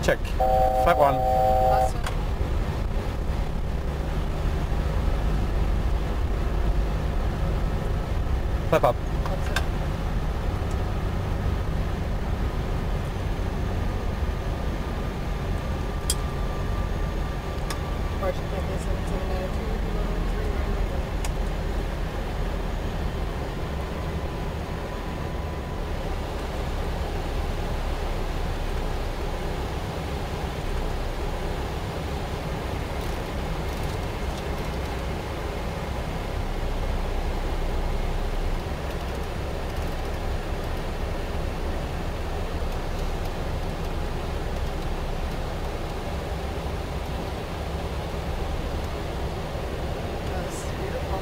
Check. Flat one. Last one. Flap up. That's it. March Campus 7792, level 3, runway 1. That's beautiful.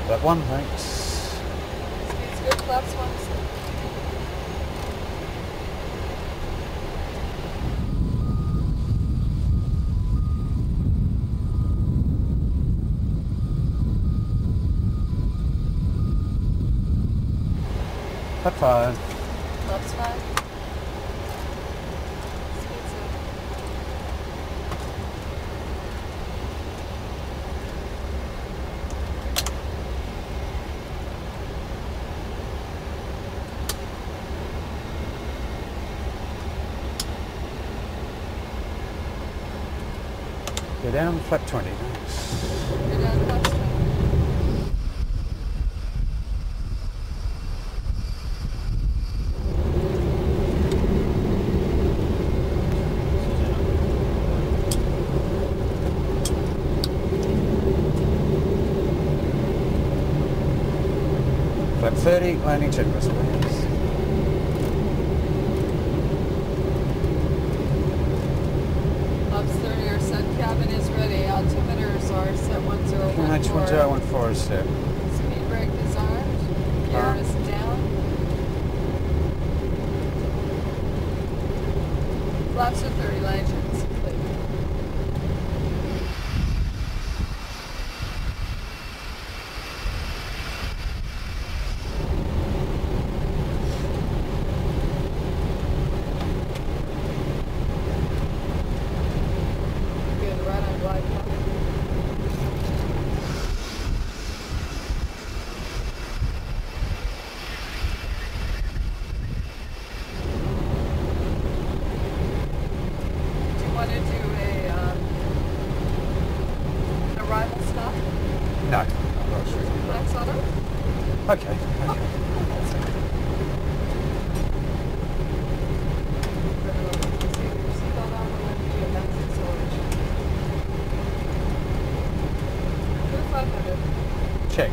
Flat one, thanks. Speed's good, flaps one. Flat five. Flaps 5. Speed's good. Go down, flat 20, thanks. You're down flaps 20. Flat 30, landing checklist, please. Flaps 30 are set, cabin is ready, altimeters are set 1014. QNH1014 is set. Speed brake is armed, gear Armed. is down. Flaps are 30, landing check is complete. Good, right on glide path. Do you want to do an arrival stop? No, I'm not sure. Flex auto? Okay, okay. Seatbelt on, we're going to do a max acceleration. 500. Check.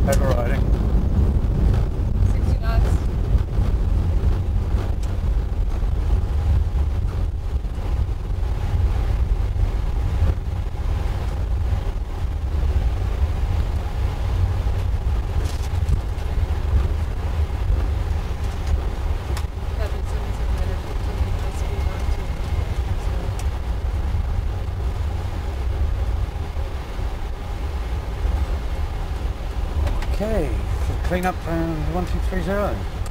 Overriding. 60 knots. Kevin, 77 meter, 15 high speed on Okay, so clean up 1230.